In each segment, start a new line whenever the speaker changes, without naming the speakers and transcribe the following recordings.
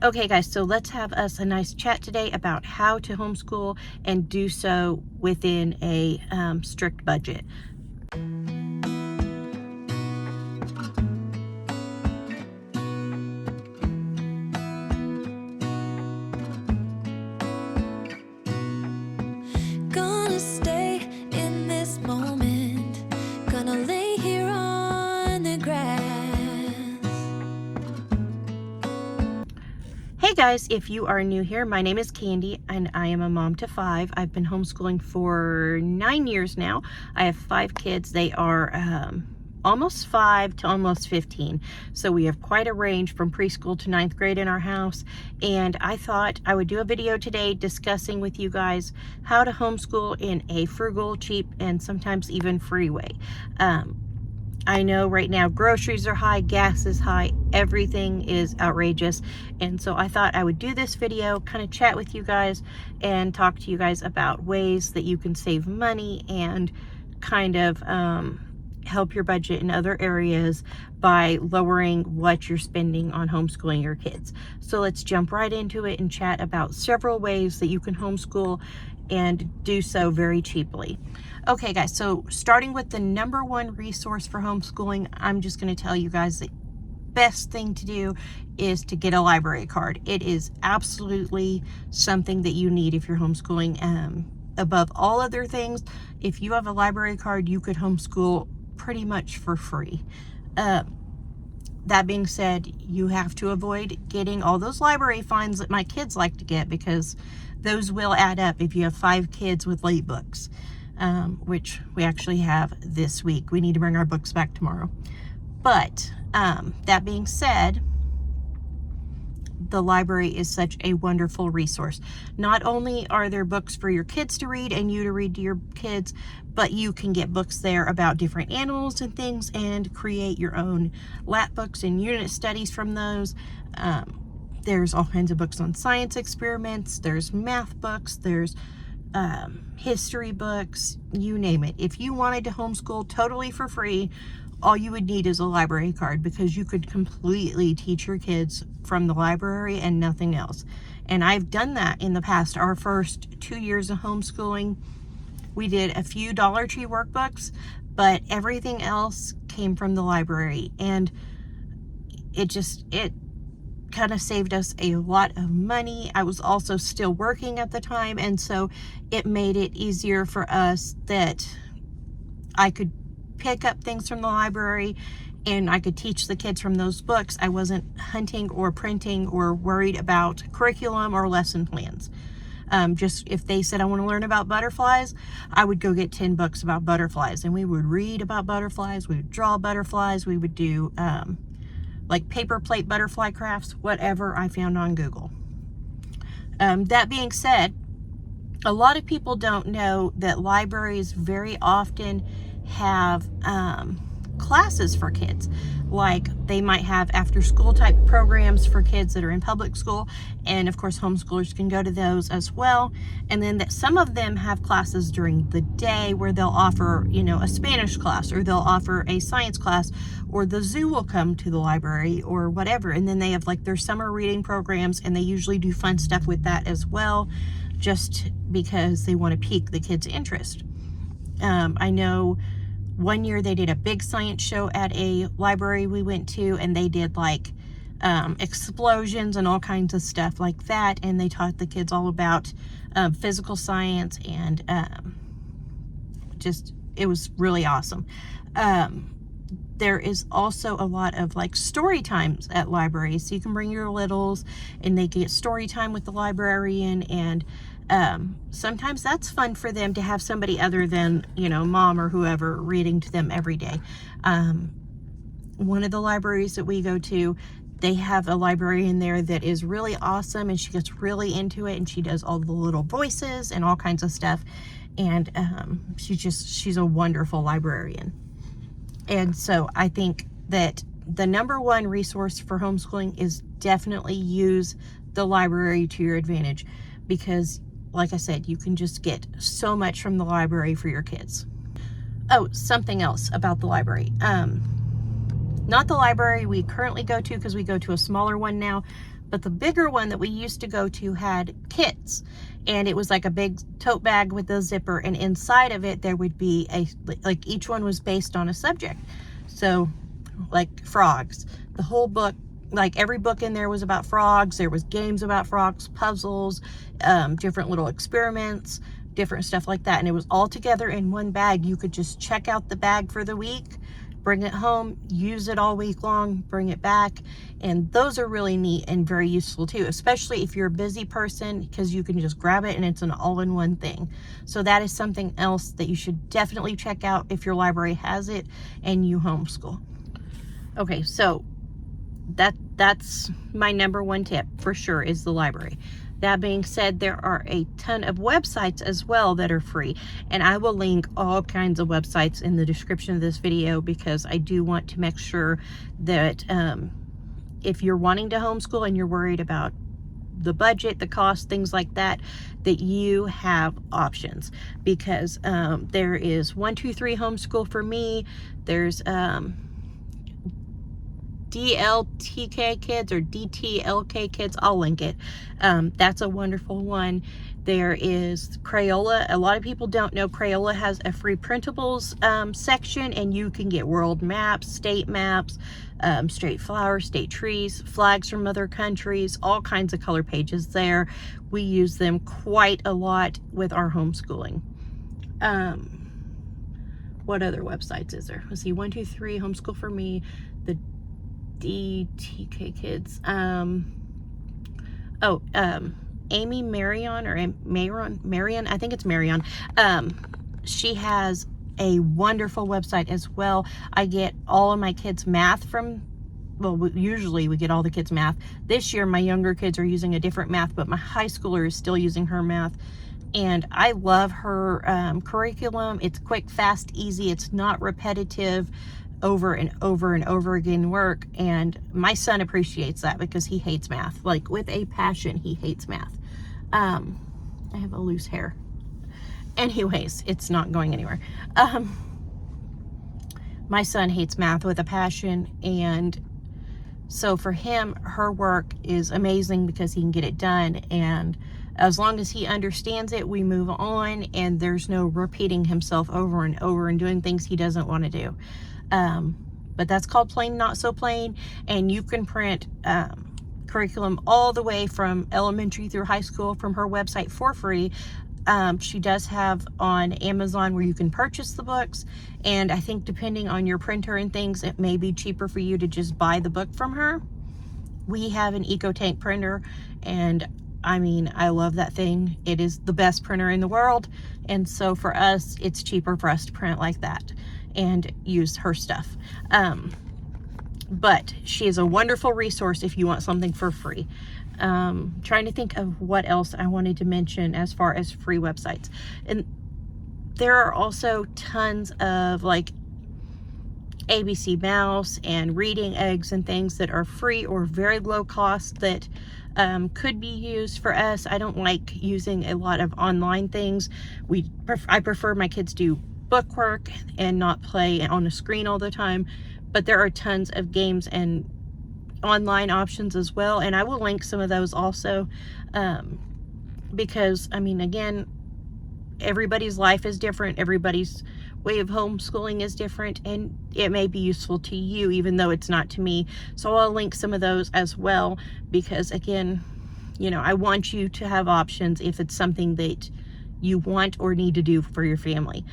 Okay guys, so let's have us a nice chat today about how to homeschool and do so within a strict budget.
Gonna stay in this moment, gonna lay here on the grass.
Hey guys, if you are new here, my name is Candy and I am a mom to 5. I've been homeschooling for 9 years now. I have 5 kids. They are almost 5 to almost 15. So we have quite a range from preschool to 9th grade in our house. And I thought I would do a video today discussing with you guys how to homeschool in a frugal, cheap, and sometimes even free way. I know right now groceries are high, gas is high, everything is outrageous. And so I thought I would do this video, kind of chat with you guys and talk to you guys about ways that you can save money and kind of help your budget in other areas by lowering what you're spending on homeschooling your kids. So let's jump right into it and chat about several ways that you can homeschool and do so very cheaply. Okay guys, so starting with the #1 resource for homeschooling, I'm just going to tell you guys the best thing to do is to get a library card. It is absolutely something that you need if you're homeschooling. Above all other things, if you have a library card, you could homeschool pretty much for free. That being said, you have to avoid getting all those library fines that my kids like to get, because those will add up if you have 5 kids with late books, which we actually have this week. We need to bring our books back tomorrow. But that being said, the library is such a wonderful resource. Not only are there books for your kids to read and you to read to your kids, but you can get books there about different animals and things and create your own lap books and unit studies from those. There's all kinds of books on science experiments, there's math books, there's history books, you name it. If you wanted to homeschool totally for free, all you would need is a library card, because you could completely teach your kids from the library and nothing else. And I've done that in the past. Our first 2 years of homeschooling, we did a few Dollar Tree workbooks, but everything else came from the library. And it kind of saved us a lot of money. I was also still working at the time, and so it made it easier for us that I could pick up things from the library and I could teach the kids from those books. I wasn't hunting or printing or worried about curriculum or lesson plans. Just if they said, I want to learn about butterflies, I would go get 10 books about butterflies, and we would read about butterflies, we would draw butterflies, we would do like paper plate butterfly crafts, whatever I found on Google. That being said, a lot of people don't know that libraries very often have classes for kids. Like they might have after school type programs for kids that are in public school, and of course homeschoolers can go to those as well. And then some of them have classes during the day where they'll offer, a Spanish class, or they'll offer a science class, or the zoo will come to the library or whatever. And then they have like their summer reading programs, and they usually do fun stuff with that as well, just because they want to pique the kids' interest. I know one year they did a big science show at a library we went to, and they did like explosions and all kinds of stuff like that, and they taught the kids all about physical science, and it was really awesome. There is also a lot of like story times at libraries, so you can bring your littles and they get story time with the librarian, and sometimes that's fun for them to have somebody other than, mom or whoever reading to them every day. One of the libraries that we go to, they have a librarian there that is really awesome, and she gets really into it, and she does all the little voices and all kinds of stuff. And she's a wonderful librarian. And so I think that the #1 resource for homeschooling is definitely use the library to your advantage, because like I said, you can just get so much from the library for your kids. Oh, something else about the library. Not the library we currently go to, because we go to a smaller one now, But the bigger one that we used to go to had kits, and it was like a big tote bag with a zipper, and inside of it there would be like each one was based on a subject. So like frogs, the whole book, like every book in there was about frogs. There was games about frogs, puzzles, different little experiments, different stuff like that, and it was all together in one bag. You could just check out the bag for the week, bring it home, use it all week long, bring it back. And those are really neat and very useful too, especially if you're a busy person, because you can just grab it and it's an all-in-one thing. So that is something else that you should definitely check out if your library has it and you homeschool. Okay, so that's my number one tip for sure, is the library. That being said, there are a ton of websites as well that are free, and I will link all kinds of websites in the description of this video, because I do want to make sure that if you're wanting to homeschool and you're worried about the budget, the cost, things like that, that you have options. Because there is 123 Homeschool for Me, there's DLTK Kids or DTLK Kids. I'll link it. That's a wonderful one. There is Crayola. A lot of people don't know Crayola has a free printables section, and you can get world maps, state maps, state flowers, state trees, flags from other countries, all kinds of color pages there. We use them quite a lot with our homeschooling. What other websites is there? Let's see, 123 Homeschool for Me, the DTK Kids. Amy Marion, or Marion, I think it's Marion. She has a wonderful website as well. I get all of my kids' math from, well, usually we get all the kids' math. This year, my younger kids are using a different math, but my high schooler is still using her math. And I love her curriculum. It's quick, fast, easy. It's not repetitive, over and over and over again work. And my son appreciates that, because he hates math. Like, with a passion, he hates math. I have a loose hair. Anyways, it's not going anywhere. My son hates math with a passion, and so for him, her work is amazing because he can get it done, and as long as he understands it, we move on, and there's no repeating himself over and over and doing things he doesn't want to do. But that's called Plain Not So Plain, and you can print curriculum all the way from elementary through high school from her website for free. She does have on Amazon where you can purchase the books, and I think depending on your printer and things, it may be cheaper for you to just buy the book from her. We have an EcoTank printer, and I mean, I love that thing. It is the best printer in the world, and so for us, it's cheaper for us to print like that and use her stuff. But she is a wonderful resource if you want something for free. Trying to think of what else I wanted to mention as far as free websites. And there are also tons of like ABC Mouse and Reading Eggs and things that are free or very low cost that could be used for us. I don't like using a lot of online things. I prefer my kids do bookwork and not play on a screen all the time. But there are tons of games and online options as well, and I will link some of those also, because I mean, again, everybody's life is different, everybody's way of homeschooling is different, and it may be useful to you even though it's not to me. So I'll link some of those as well, because again, you know, I want you to have options if it's something that you want or need to do for your family.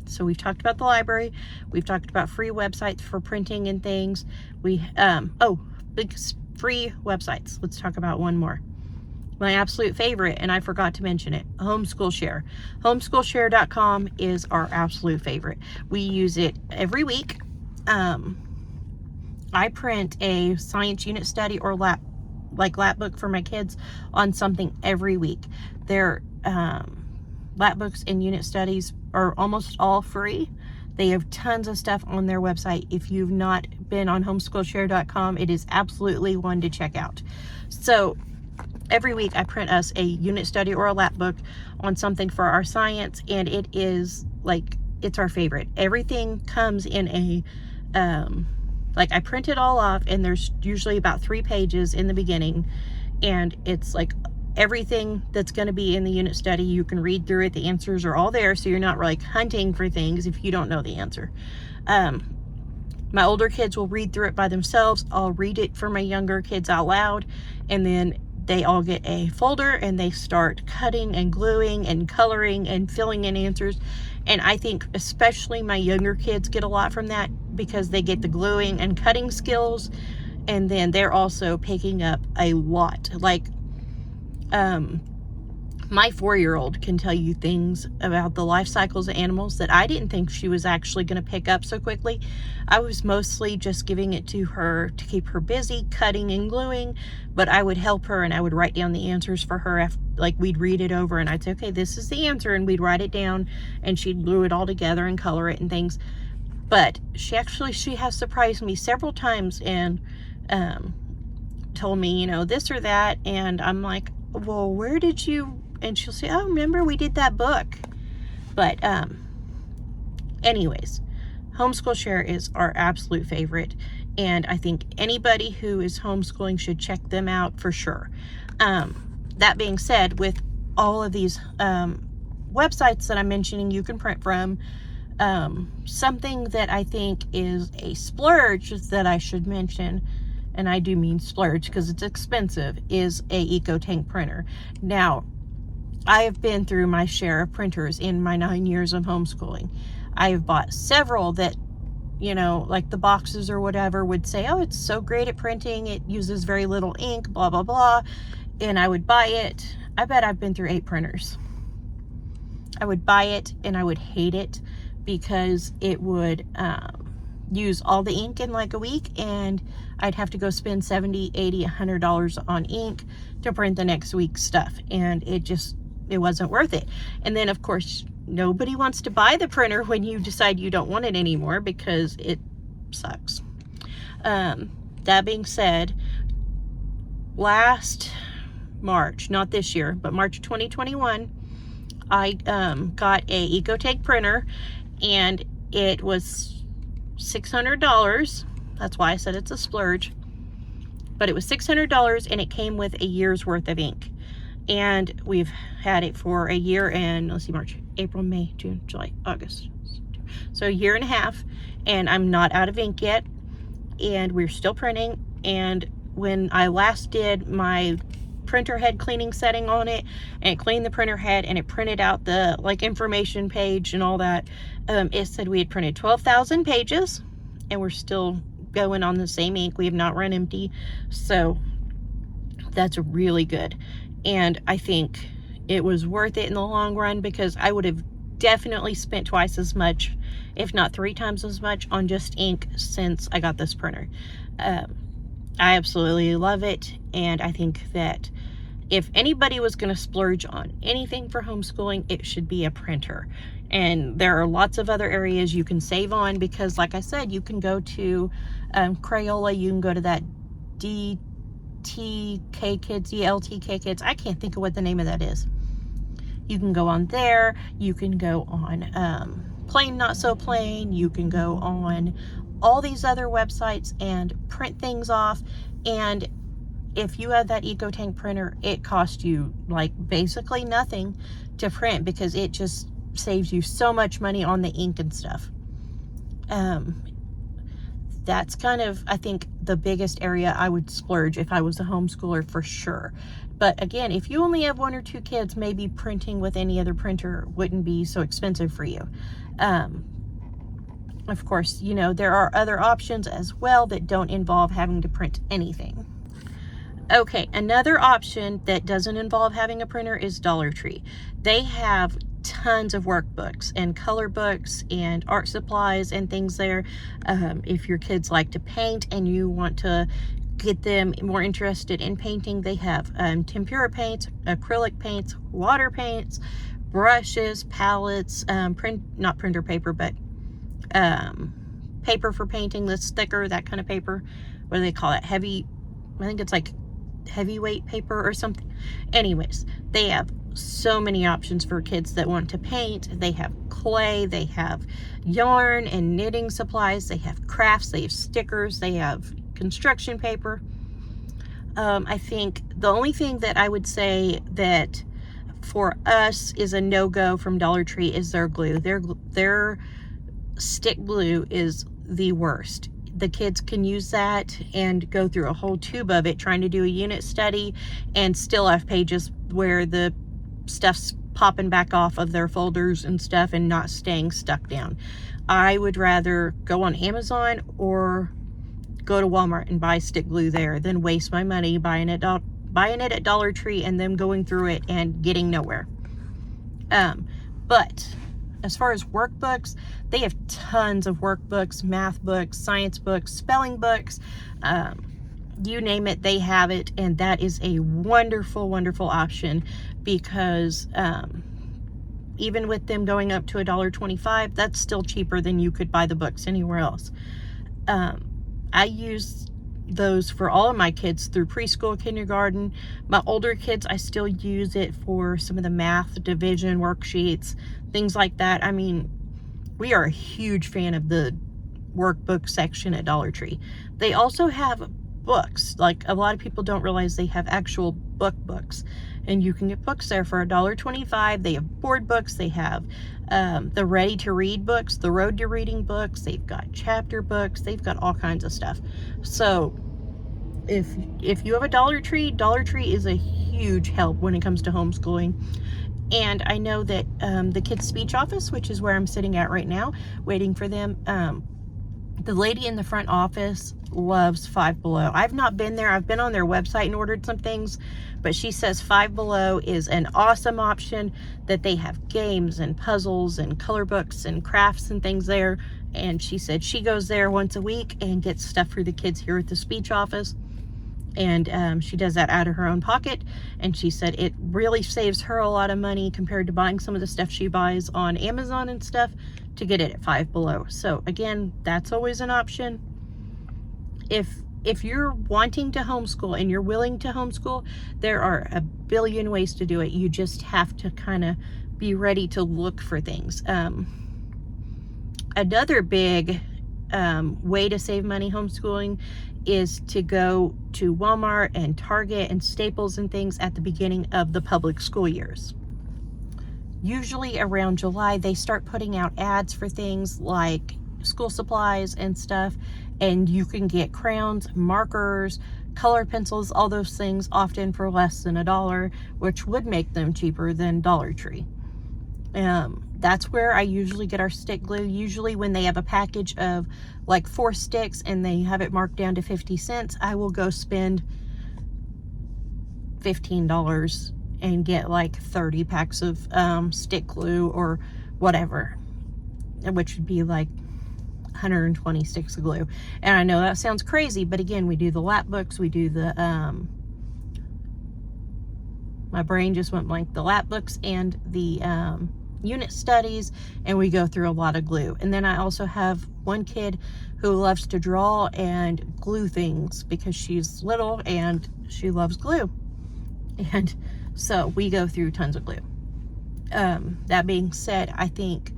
So we've talked about the library, we've talked about free websites for printing and things. Big free websites. Let's talk about one more. My absolute favorite, and I forgot to mention it, Homeschool Share. Homeschoolshare.com is our absolute favorite. We use it every week. I print a science unit study or lap book for my kids on something every week. Their lap books and unit studies are almost all free. They have tons of stuff on their website. If you've not been on homeschoolshare.com, it is absolutely one to check out. So every week I print us a unit study or a lap book on something for our science, and it is like, it's our favorite. Everything comes in a Like, I print it all off, and there's usually about 3 pages in the beginning, and it's like everything that's going to be in the unit study, you can read through it. The answers are all there, so you're not like hunting for things if you don't know the answer. My older kids will read through it by themselves. I'll read it for my younger kids out loud, and then they all get a folder and they start cutting and gluing and coloring and filling in answers. And I think especially my younger kids get a lot from that, because they get the gluing and cutting skills, and then they're also picking up a lot. Like, my 4-year-old can tell you things about the life cycles of animals that I didn't think she was actually going to pick up so quickly. I was mostly just giving it to her to keep her busy, cutting and gluing, but I would help her and I would write down the answers for her. After, like, we'd read it over and I'd say, okay, this is the answer, and we'd write it down, and she'd glue it all together and color it and things. But she has surprised me several times and told me, you know, this or that, and I'm like, well, where did you? And she'll say, oh, remember we did that book. But anyways, Homeschool Share is our absolute favorite, and I think anybody who is homeschooling should check them out for sure. That being said, with all of these websites that I'm mentioning you can print from, something that I think is a splurge that I should mention, and I do mean splurge because it's expensive, is a EcoTank printer. Now, I have been through my share of printers in my 9 years of homeschooling. I have bought several that, you know, like the boxes or whatever would say, oh, it's so great at printing, it uses very little ink, blah, blah, blah, and I would buy it. I bet I've been through 8 printers. I would buy it and I would hate it because it would use all the ink in like a week, and I'd have to go spend $70, $80, $100 on ink to print the next week's stuff, and it wasn't worth it. And then, of course, nobody wants to buy the printer when you decide you don't want it anymore because it sucks. That being said, last March, not this year, but March 2021, I got a EcoTank printer, and it was $600. That's why I said it's a splurge. But it was $600, and it came with a year's worth of ink. And we've had it for a year, and let's see, March, April, May, June, July, August. So a year and a half, and I'm not out of ink yet, and we're still printing. And when I last did my printer head cleaning setting on it, and it cleaned the printer head, and it printed out the like information page and all that, it said we had printed 12,000 pages, and we're still going on the same ink. We have not run empty, so that's really good. And I think it was worth it in the long run, because I would have definitely spent twice as much, if not 3 times as much, on just ink since I got this printer. I absolutely love it, and I think that if anybody was going to splurge on anything for homeschooling, it should be a printer. And there are lots of other areas you can save on, because like I said, you can go to Crayola, you can go to that DLTK Kids, I can't think of what the name of that is. You can go on there, you can go on Plain Not So Plain, you can go on all these other websites and print things off. And if you have that EcoTank printer, it costs you like basically nothing to print, because it just saves you so much money on the ink and stuff. That's kind of, I think, the biggest area I would splurge if I was a homeschooler for sure. But again, if you only have 1 or 2 kids, maybe printing with any other printer wouldn't be so expensive for you. Of course, you know, there are other options as well that don't involve having to print anything. Okay, another option that doesn't involve having a printer is Dollar Tree. They have tons of workbooks and color books and art supplies and things there. If your kids like to paint and you want to get them more interested in painting, they have tempera paints, acrylic paints, water paints, brushes, palettes, not printer paper, but paper for painting that's thicker, that kind of paper. What do they call it? Heavy, I think it's like heavyweight paper or something. Anyways, they have so many options for kids that want to paint. They have clay, they have yarn and knitting supplies, they have crafts, they have stickers, they have construction paper. I think the only thing that I would say that for us is a no-go from Dollar Tree is their glue. Their stick glue is the worst. The kids can use that and go through a whole tube of it trying to do a unit study and still have pages where the stuff's popping back off of their folders and stuff and not staying stuck down. I would rather go on Amazon or go to Walmart and buy stick glue there than waste my money buying it at Dollar Tree and then going through it and getting nowhere. But as far as workbooks, they have tons of workbooks, math books, science books, spelling books, you name it, they have it. And that is a wonderful, wonderful option because even with them going up to $1.25, that's still cheaper than you could buy the books anywhere else. I use those for all of my kids through preschool, kindergarten. My older kids, I still use it for some of the math division worksheets, things like that. I mean, we are a huge fan of the workbook section at Dollar Tree. They also have books. Like, a lot of people don't realize they have actual books, and you can get books there for $1.25. They have board books. They have the ready to read books, the road to reading books. They've got chapter books. They've got all kinds of stuff. So if you have a Dollar Tree is a huge help when it comes to homeschooling. And I know that the kids' speech office, which is where I'm sitting at right now, waiting for them, the lady in the front office loves Five Below. I've not been there. I've been on their website and ordered some things, but she says Five Below is an awesome option, that they have games and puzzles and color books and crafts and things there. And she said she goes there once a week and gets stuff for the kids here at the speech office. And she does that out of her own pocket. And she said it really saves her a lot of money compared to buying some of the stuff she buys on Amazon and stuff to get it at Five Below. So again, that's always an option. If you're wanting to homeschool and you're willing to homeschool, there are a billion ways to do it. You just have to kind of be ready to look for things. Another big way to save money homeschooling is to go to Walmart and Target and Staples and things at the beginning of the public school years. Usually around July, they start putting out ads for things like school supplies and stuff, and you can get crayons, markers, color pencils, all those things, often for less than $1, which would make them cheaper than Dollar Tree. That's where I usually get our stick glue. Usually when they have a package of like 4 sticks and they have it marked down to 50 cents, I will go spend $15 and get like 30 packs of stick glue or whatever, which would be like 120 sticks of glue. And I know that sounds crazy, but again, we do the lap books, we do the my brain just went blank, the lap books and the unit studies, and we go through a lot of glue. And then I also have one kid who loves to draw and glue things because she's little and she loves glue, and so we go through tons of glue. That being said, I think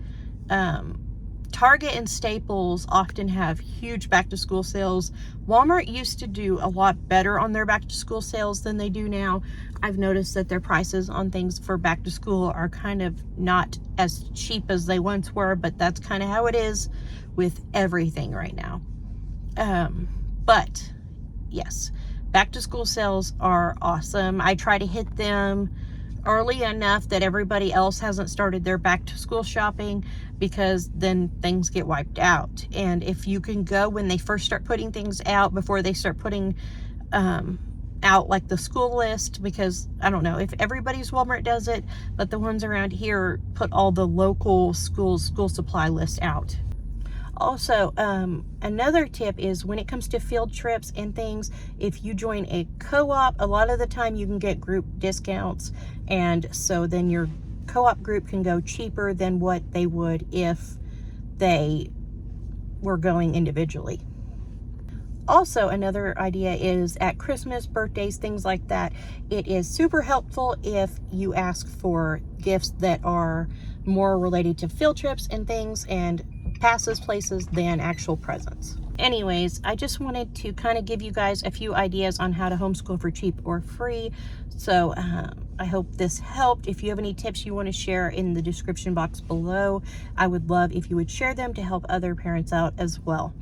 Target and Staples often have huge back to school sales. Walmart used to do a lot better on their back to school sales than they do now. I've noticed that their prices on things for back to school are kind of not as cheap as they once were, but that's kind of how it is with everything right now. But yes, back to school sales are awesome. I try to hit them early enough that everybody else hasn't started their back to school shopping, because then things get wiped out. And if you can go when they first start putting things out, before they start putting out like the school list, because I don't know if everybody's Walmart does it, but the ones around here put all the local schools school supply lists out. Also, another tip is when it comes to field trips and things, if you join a co-op, a lot of the time you can get group discounts, and so then your co-op group can go cheaper than what they would if they were going individually. Also, another idea is at Christmas, birthdays, things like that, it is super helpful if you ask for gifts that are more related to field trips and things and passes places than actual presents. Anyways, I just wanted to kind of give you guys a few ideas on how to homeschool for cheap or free. So I hope this helped. If you have any tips you want to share in the description box below, I would love if you would share them to help other parents out as well.